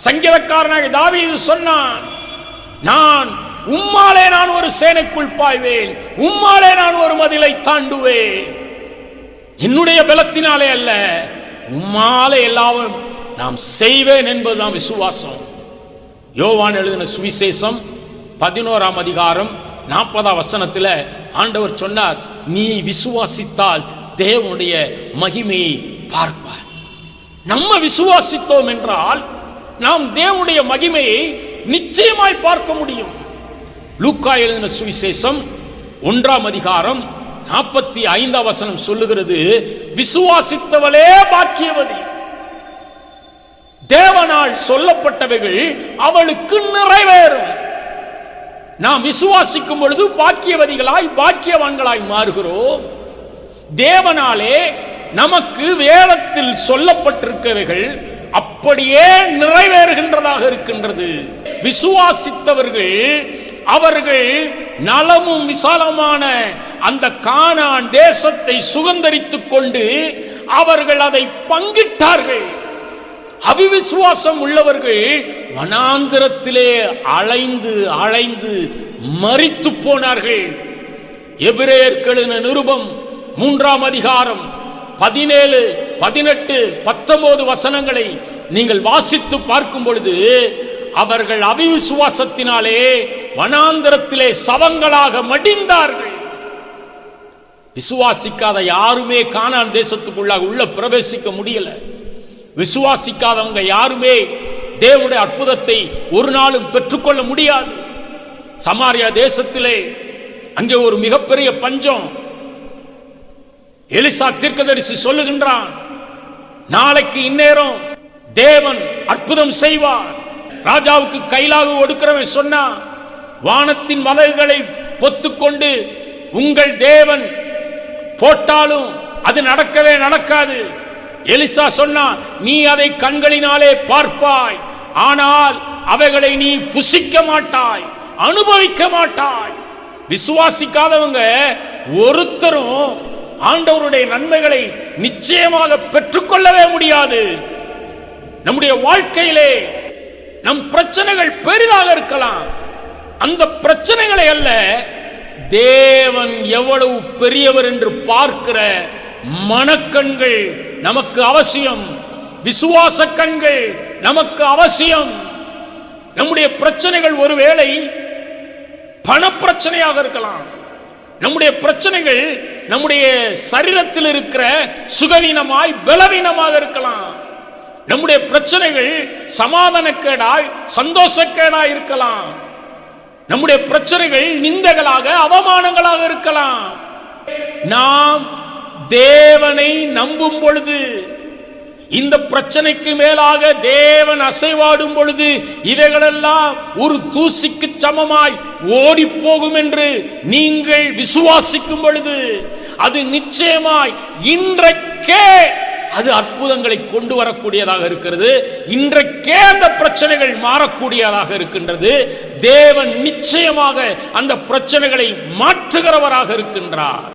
சங்கீதக்காரனாக தாவீது சொன்னான், நான் உம்மாலே நான் ஒரு சேனைக்குள் பாய்வேன், உம்மாலே நான் ஒரு மதிலை தாண்டுவேன். என்னுடைய பலத்தினாலே அல்ல, உம்மாலே எல்லாரும் நாம் செய்வேன் என்பதுதான் விசுவாசம். யோவான் எழுதின சுவிசேஷம் 11ஆம் அதிகாரம் 40ஆம் வசனத்தில் ஆண்டவர் சொன்னார், நீ விசுவாசித்தால் தேவனுடைய மகிமையை பார்ப்பார். நம்ம விசுவாசித்தோம் என்றால் நாம் தேவனுடைய மகிமையை நிச்சயமாய் பார்க்க முடியும். லூக்கா எழுதின சுவிசேஷம் 1ஆம் அதிகாரம் 45ஆம் வசனம் சொல்லுகிறது, விசுவாசித்தவளே பாக்கியவதி, தேவனால் சொல்லப்பட்டவைகள் அவளுக்கு நிறைவேறும். நாம் விசுவாசிக்கும் பொழுது பாக்கியவதிகளாய் பாக்கியவான்களாய் மாறுகிறோம். தேவனாலே நமக்கு வேதத்தில் சொல்லப்பட்டிருக்கிறவைகள் அப்படியே நிறைவேறுகின்றதாக இருக்கின்றது. விசுவாசித்தவர்கள் அவர்கள் நலமும் விசாலமான அந்த கானான் தேசத்தை சுதந்தரித்துக் கொண்டு அவர்கள் அதை பங்கிட்டார்கள். அவிசுவாசம் உள்ளவர்கள் வனாந்திரத்திலே அலைந்து அலைந்து மரித்து போனார்கள். எபிரேயருக்கு எழுதின நிருபம் 3ஆம் அதிகாரம் 17, 18, 19 வசனங்களை நீங்கள் வாசித்து பார்க்கும் பொழுது அவர்கள் அவிசுவாசத்தினாலே வனாந்திரத்திலே சவங்களாக மடிந்தார்கள். விசுவாசிக்காத யாருமே கானான் தேசத்துக்குள்ளாக உள்ள பிரவேசிக்க முடியல. விசுவாசிக்காதவங்க யாருமே தேவனுடைய அற்புதத்தை ஒரு நாளும் பெற்றுக்கொள்ள முடியாது. சமாரியா தேசத்திலே அங்கே ஒரு மிகப்பெரிய பஞ்சம். எலிசா தீர்க்கதரிசி சொல்லுகின்றான், நாளைக்கு இந்நேரம் தேவன் அற்புதம் செய்வார். ராஜாவுக்கு கைலாகு ஒடுக்கிறவன் சொன்னா, வானத்தின் மதகுகளை பொத்துக்கொண்டு உங்கள் தேவன் போட்டாலும் அது நடக்கவே நடக்காது. எலிசா சொன்னா, நீ அதை கண்களினாலே பார்ப்பாய், ஆனால் அவைகளை நீ புசிக்க மாட்டாய், அனுபவிக்க மாட்டாய். விசுவாசிக்காதவங்க ஒருத்தரும் ஆண்டவருடைய நன்மைகளை நிச்சயமாக பெற்றுக்கொள்ளவே முடியாது. நம்முடைய வாழ்க்கையிலே நம் பிரச்சனைகள் பெரிதாக இருக்கலாம், அந்த பிரச்சனைகளை அல்ல, தேவன் எவ்வளவு பெரியவர் என்று பார்க்கிற மனக்கண்கள் நமக்கு அவசியம். விசுவாச கண்கள் நமக்கு அவசியம். நம்முடைய பிரச்சனைகள் ஒருவேளை பணப்பிரச்சனையாக இருக்கலாம், நம்முடைய பிரச்சனைகள் நம்முடைய சரீரத்தில் இருக்கிற சுகவீனமாய் பலவீனமாக இருக்கலாம், நம்முடைய பிரச்சனைகள் சமாதானக்கேடாய் சந்தோஷக்கேடாய் இருக்கலாம், நம்முடைய பிரச்சனைகள் நிந்தைகளாக அவமானங்களாக இருக்கலாம். நாம் தேவனை நம்பும் பொழுது, இந்த பிரச்சனைக்கு மேலாக தேவன் அசைவாடும் பொழுது இவைகளெல்லாம் ஒரு தூசிக்கு சமமாய் ஓடி போகும் என்று நீங்கள் விசுவாசிக்கும் பொழுது அது நிச்சயமாய் இன்றைக்கே அது அற்புதங்களை கொண்டு வரக்கூடியதாக இருக்கிறது. இன்றைக்கே அந்த பிரச்சனைகள் மாறக்கூடியதாக இருக்கின்றது. தேவன் நிச்சயமாக அந்த பிரச்சனைகளை மாற்றுகிறவராக இருக்கின்றார்.